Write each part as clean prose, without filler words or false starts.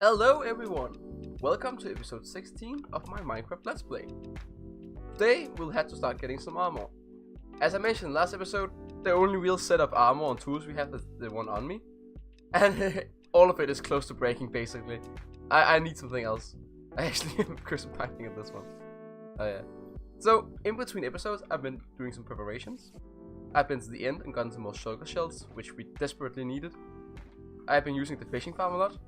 Hello everyone! Welcome to episode 16 of my Minecraft Let's Play. Today we'll have to start getting some armor. As I mentioned last episode, the only real set of armor and tools we have is the one on me. And all of it is close to breaking basically. I need something else. I actually am crucifying at this one. Oh yeah. So, in between episodes I've been doing some preparations. I've been to the end and gotten some more shulker shells, which we desperately needed. I've been using the fishing farm a lot.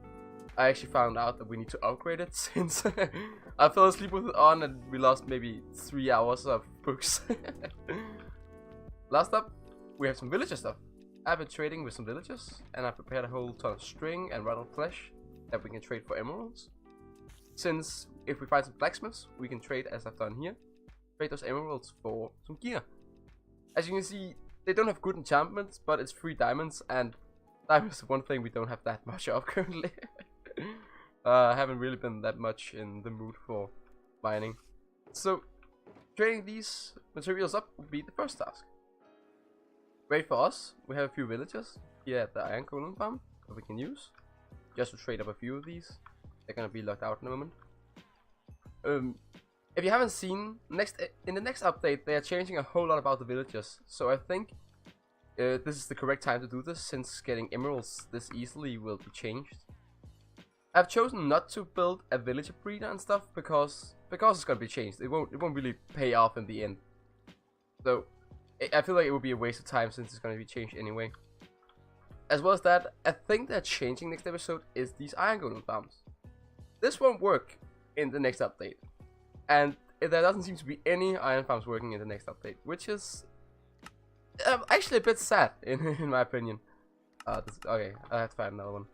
I actually found out that we need to upgrade it since I fell asleep with it on and we lost maybe 3 hours of books. Last up, we have some villager stuff. I've been trading with some villagers and I prepared a whole ton of string and rotten flesh that we can trade for emeralds. Since if we find some blacksmiths, we can trade as I've done here. Trade those emeralds for some gear. As you can see, they don't have good enchantments, but it's 3 diamonds and diamonds is one thing we don't have that much of currently. I haven't really been that much in the mood for mining. So, trading these materials up will be the first task. Great for us, we have a few villagers here at the iron golem farm that we can use. Just to trade up a few of these. They're gonna be locked out in a moment. If you haven't seen, in the next update they are changing a whole lot about the villagers. So I think this is the correct time to do this, since getting emeralds this easily will be changed. I've chosen not to build a villager breeder and stuff because it's gonna be changed. It won't really pay off in the end. So I feel like it would be a waste of time since it's gonna be changed anyway. As well as that, I think they're changing next episode is these iron golem farms. This won't work in the next update, and there doesn't seem to be any iron farms working in the next update, which is actually a bit sad in my opinion. Okay, I have to find another one.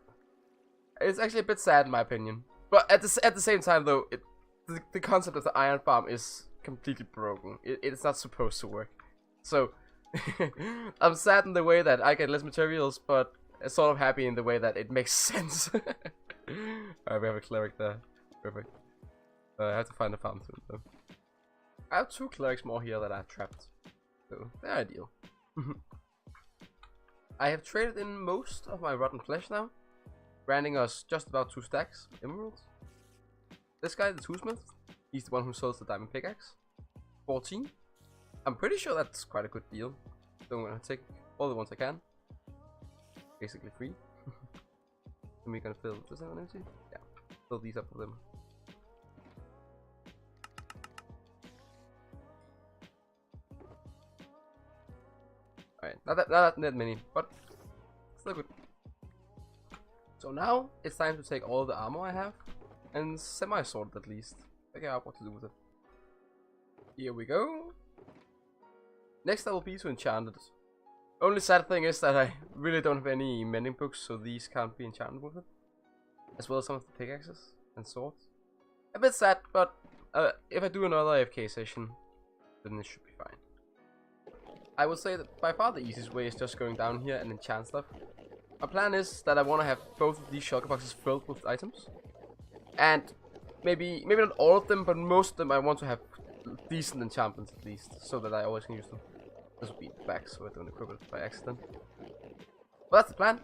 It's actually a bit sad in my opinion, but at the same time though, the concept of the iron farm is completely broken. It's not supposed to work. So I'm sad in the way that I get less materials, but sort of happy in the way that it makes sense. Alright, we have a cleric there. Perfect. I have to find a farm soon though. I have 2 clerics more here that I've trapped, so they're ideal. I have traded in most of my rotten flesh now, granting us just about 2 stacks of emeralds. This guy, the toolsmith, he's the one who sells the diamond pickaxe. 14. I'm pretty sure that's quite a good deal. So I'm gonna take all the ones I can. Basically free. And we're gonna fill this one empty? Yeah. Fill these up with them. Alright, not that many, but still good. So now it's time to take all the armor I have and semi-sort it at least. Figure out what to do with it. Here we go. Next that will be to enchant it. Only sad thing is that I really don't have any mending books, so these can't be enchanted with it. As well as some of the pickaxes and swords. A bit sad, but if I do another AFK session, then it should be fine. I would say that by far the easiest way is just going down here and enchant stuff. My plan is that I want to have both of these shulker boxes filled with items. And maybe not all of them, but most of them I want to have decent enchantments at least, so that I always can use them. This will be back so I don't equip it by accident. But that's the plan.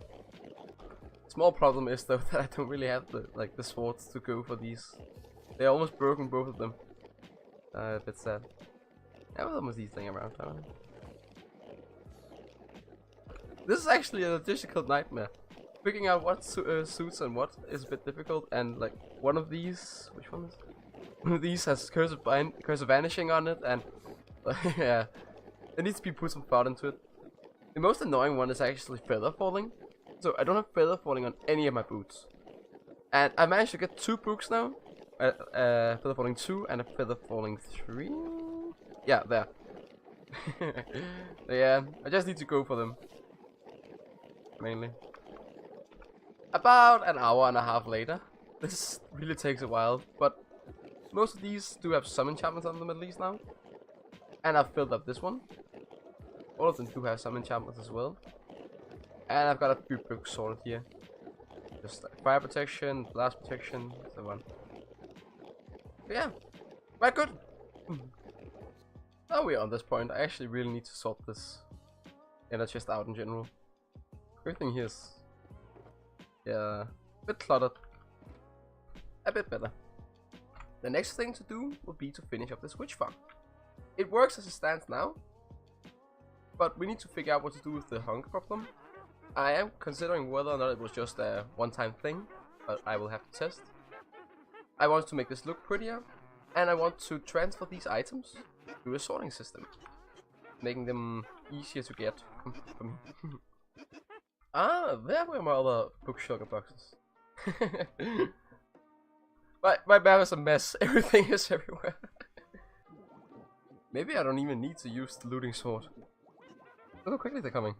Small problem is though that I don't really have the swords to go for these. They're almost broken, both of them. A bit sad. I have almost these things around, don't I? This is actually a logistical nightmare. Figuring out what suits and what is a bit difficult, and like one of these, which one is it? One of these has curse of vanishing on it, and yeah, there needs to be put some thought into it. The most annoying one is actually feather falling. So I don't have feather falling on any of my boots, and I managed to get 2 boots now. Feather falling 2 and a feather falling 3. Yeah, there. Yeah, I just need to go for them. Mainly. About an hour and a half later. This really takes a while, but most of these do have some enchantments on them at least now. And I've filled up this one. All of them do have some enchantments as well. And I've got a few books sorted here. Just like fire protection, blast protection, so on. But yeah, quite good. Now we're on this point, I actually really need to sort this inner chest out in general. Everything here is, yeah, a bit cluttered. a bit better. The next thing to do will be to finish up this witch farm. It works as it stands now, but we need to figure out what to do with the hunger problem. I am considering whether or not it was just a one-time thing, but I will have to test. I want to make this look prettier, and I want to transfer these items to a sorting system, making them easier to get for me. Ah, there were my other book sugar boxes. my map is a mess. Everything is everywhere. Maybe I don't even need to use the looting sword. Look how quickly they're coming.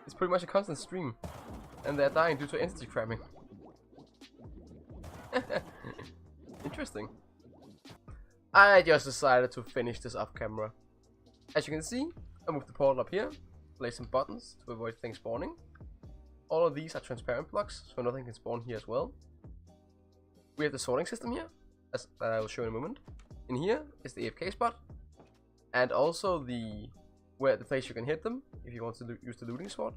It's pretty much a constant stream, and they're dying due to entity cramming. Interesting. I just decided to finish this off camera. As you can see, I moved the portal up here, placed some buttons to avoid things spawning. All of these are transparent blocks, so nothing can spawn here as well. We have the sorting system here, as that I will show in a moment. In here is the AFK spot, and also the place you can hit them if you want to use the looting sword.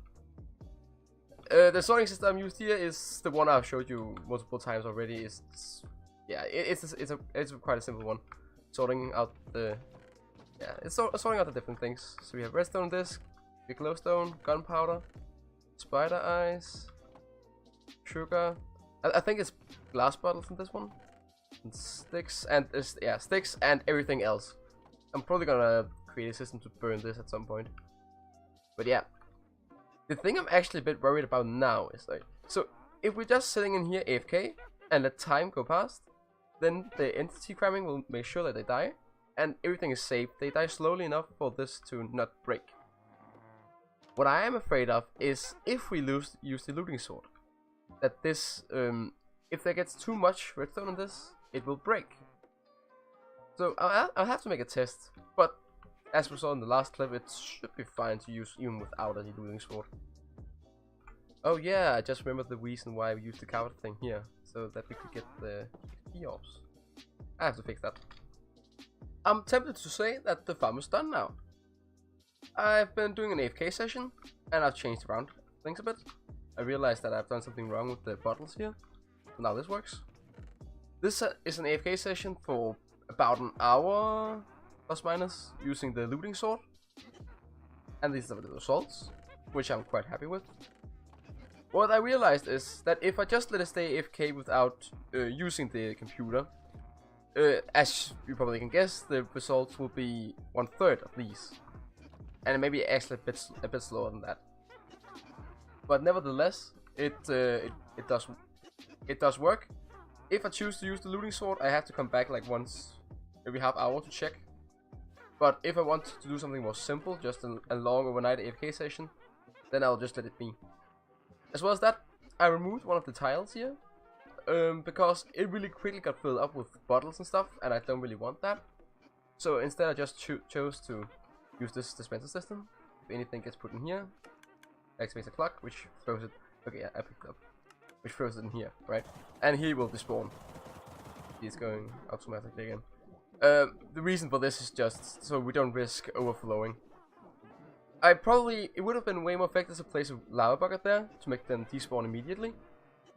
The sorting system used here is the one I've showed you multiple times already. It's quite a simple one. Sorting out the sorting out the different things. So we have redstone disc, big glowstone, gunpowder, spider eyes, sugar. I think it's glass bottles in this one, and sticks and everything else. I'm probably gonna create a system to burn this at some point. But yeah, the thing I'm actually a bit worried about now is like, so if we're just sitting in here AFK and let time go past, then the entity cramming will make sure that they die, and everything is safe. They die slowly enough for this to not break. What I am afraid of is if we use the looting sword, that this, if there gets too much redstone in this, it will break. So I'll have to make a test, but as we saw in the last clip, it should be fine to use even without a looting sword. Oh yeah, I just remembered the reason why we used the coward thing here, so that we could get the XP orbs. I have to fix that. I'm tempted to say that the farm is done now. I've been doing an AFK session, and I've changed around things a bit. I realized that I've done something wrong with the bottles here. Now this works. This is an AFK session for about an hour, plus minus, using the looting sword. And these are the results, which I'm quite happy with. What I realized is that if I just let it stay AFK without using the computer, as you probably can guess, the results will be 1/3 of these. And maybe actually a bit slower than that. But nevertheless, it does work. If I choose to use the looting sword, I have to come back like once every half hour to check. But if I want to do something more simple, just a long overnight AFK session, then I'll just let it be. As well as that, I removed one of the tiles here, because it really quickly got filled up with bottles and stuff, and I don't really want that. So instead I just chose to use this dispenser system. If anything gets put in here, activates the clock, which throws it. Okay, yeah, I picked it up. Which throws it in here, right? And he will despawn. He's going automatically again. The reason for this is just so we don't risk overflowing. It would have been way more effective to place a lava bucket there to make them despawn immediately.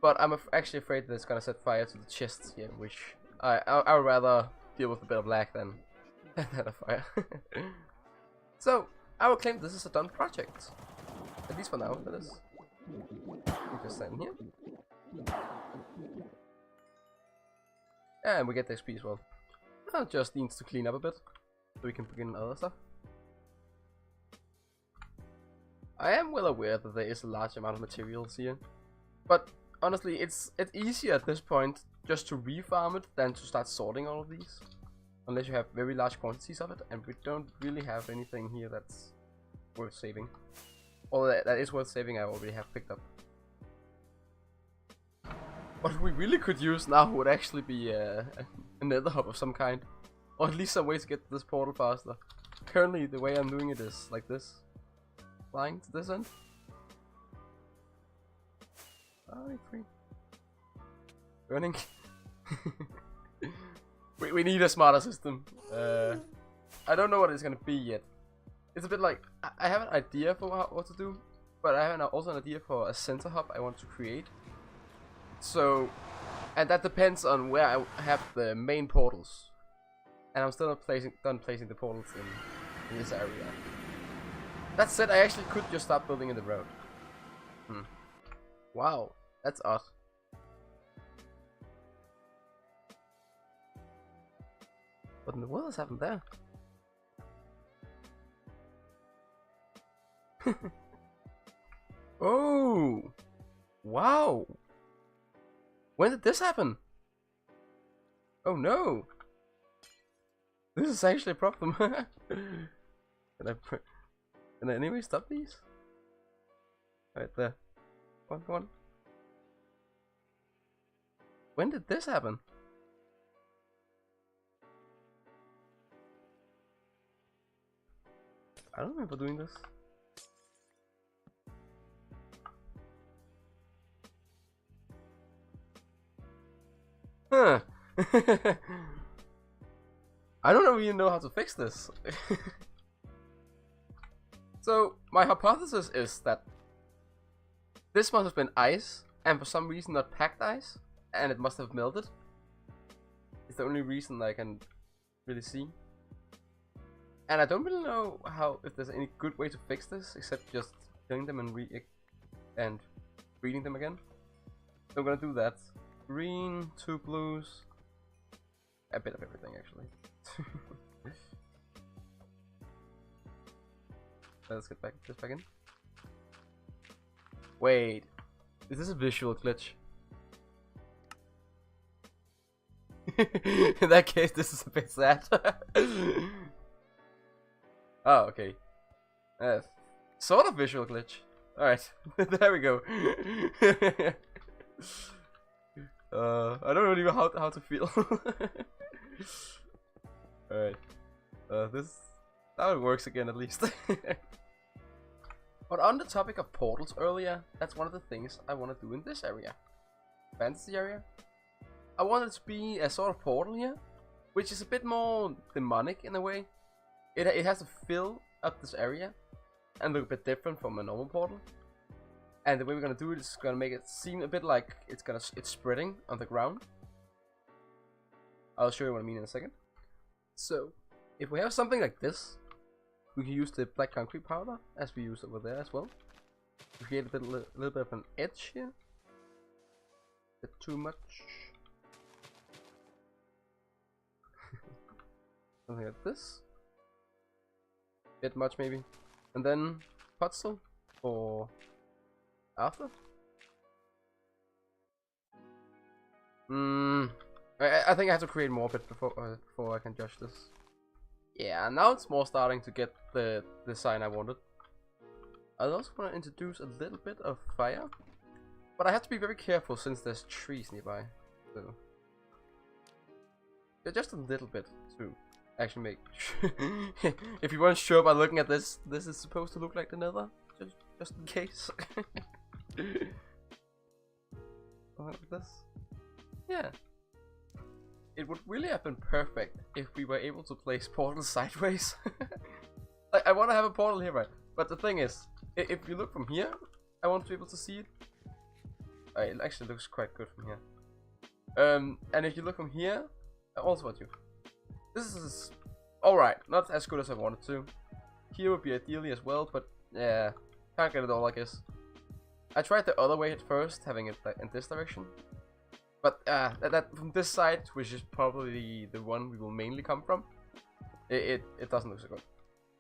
But I'm actually afraid that it's gonna set fire to the chests here, which I would rather deal with a bit of lag than a fire. So I will claim this is a done project. At least for now, that is. We just stand here. And we get the XP as well. Just needs to clean up a bit, so we can begin other stuff. I am well aware that there is a large amount of materials here, but honestly, it's easier at this point just to refarm it than to start sorting all of these. Unless you have very large quantities of it, and we don't really have anything here that's worth saving. All that is worth saving I already have picked up. What we really could use now would actually be a nether hub of some kind. Or at least some way to get to this portal faster. Currently the way I'm doing it is like this. Flying to this end. Free. Burning. we need a smarter system. I don't know what it's gonna be yet. It's a bit like, I have an idea for what to do, but I have also an idea for a center hub I want to create. So And that depends on where I have the main portals. And I'm still not done placing the portals in this area. That said, I actually could just start building in the road. Wow, that's odd. What in the world has happened there? Oh! Wow! When did this happen? Oh no! This is actually a problem. Can I anyway stop these? Right there. Come on. When did this happen? I don't remember doing this. Huh. I don't even know how to fix this. So, my hypothesis is that this must have been ice, and for some reason not packed ice, and it must have melted. It's the only reason I can really see. And I don't really know if there's any good way to fix this, except just killing them and breeding them again. So I'm gonna do that. Green, 2 blues, a bit of everything actually. Let's get this back in. Wait, is this a visual glitch? In that case, this is a bit sad. Oh, okay. Sort of visual glitch. Alright, there we go. I don't really know how to feel. Alright. That works again at least. But on the topic of portals earlier, that's one of the things I want to do in this area. Fantasy area. I want it to be a sort of portal here, which is a bit more demonic in a way. It has to fill up this area and look a bit different from a normal portal. And the way we're gonna do it is gonna make it seem a bit like it's spreading on the ground. I'll show you what I mean in a second. So, if we have something like this, we can use the black concrete powder as we use over there as well. To create a little bit of an edge here. A bit too much. Something like this. Bit much maybe. And then puzzle for after. I think I have to create more bit before I can judge this. Yeah, now it's more starting to get the design I wanted. I also want to introduce a little bit of fire, but I have to be very careful since there's trees nearby. So yeah, just a little bit to actually make. If you weren't sure by looking at this, this is supposed to look like the Nether, just in case. Like this. Yeah. It would really have been perfect if we were able to place portals sideways. Like, I want to have a portal here, right? But the thing is, if you look from here, I want to be able to see it. It actually looks quite good from here. And if you look from here, also what you. This is alright, not as good as I wanted to. Here would be ideally as well, but yeah, can't get it all, I guess. I tried the other way at first, having it like in this direction. But that from this side, which is probably the one we will mainly come from, it doesn't look so good.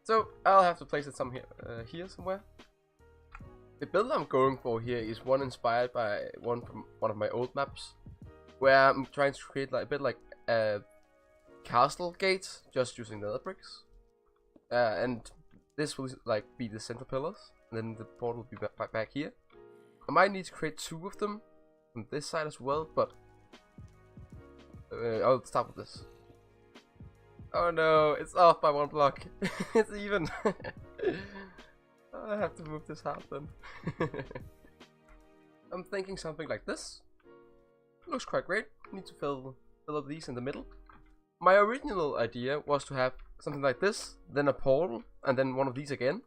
So I'll have to place it here somewhere. The build I'm going for here is one inspired by one from one of my old maps, where I'm trying to create like a bit like a castle gate, just using nether bricks. And this will like be the center pillars, and then the portal will be back here. I might need to create 2 of them on this side as well, but I'll start with this. Oh no, it's off by 1 block. It's even. I have to move this half then. I'm thinking something like this. Looks quite great. Need to fill up these in the middle. My original idea was to have something like this, then a portal, and then one of these again.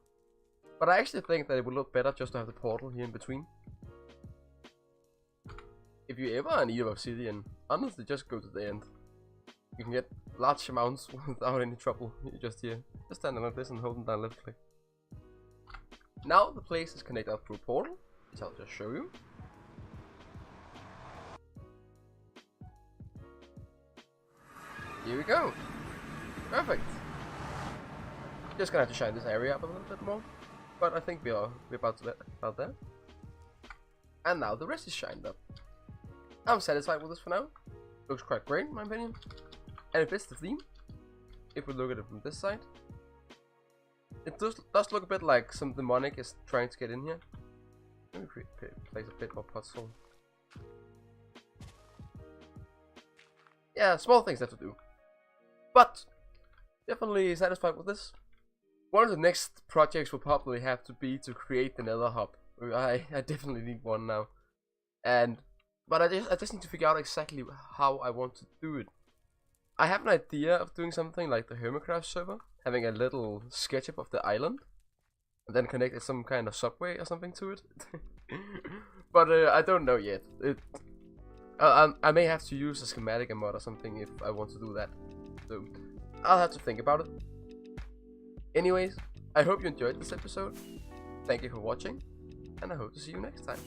But I actually think that it would look better just to have the portal here in between. if you ever are in need of obsidian, honestly, just go to the end. You can get large amounts without any trouble. You just here, just stand like this and hold down left click. Now the place is connected up through a portal, which I'll just show you. Here we go. Perfect. Just gonna have to shine this area up a little bit more, but I think we're about there. And now the rest is shined up. I'm satisfied with this for now. Looks quite great in my opinion, and it fits the theme. If we look at it from this side, it does look a bit like some demonic is trying to get in here. Let me place a bit more puzzle. Yeah, small things have to do, but definitely satisfied with this. One of the next projects will probably have to be to create the nether hub. I definitely need one now, but I just need to figure out exactly how I want to do it. I have an idea of doing something like the Hermitcraft server, having a little SketchUp of the island, and then connect some kind of subway or something to it. But I don't know yet. I may have to use a schematic mod or something if I want to do that. So I'll have to think about it. Anyways, I hope you enjoyed this episode. Thank you for watching, and I hope to see you next time.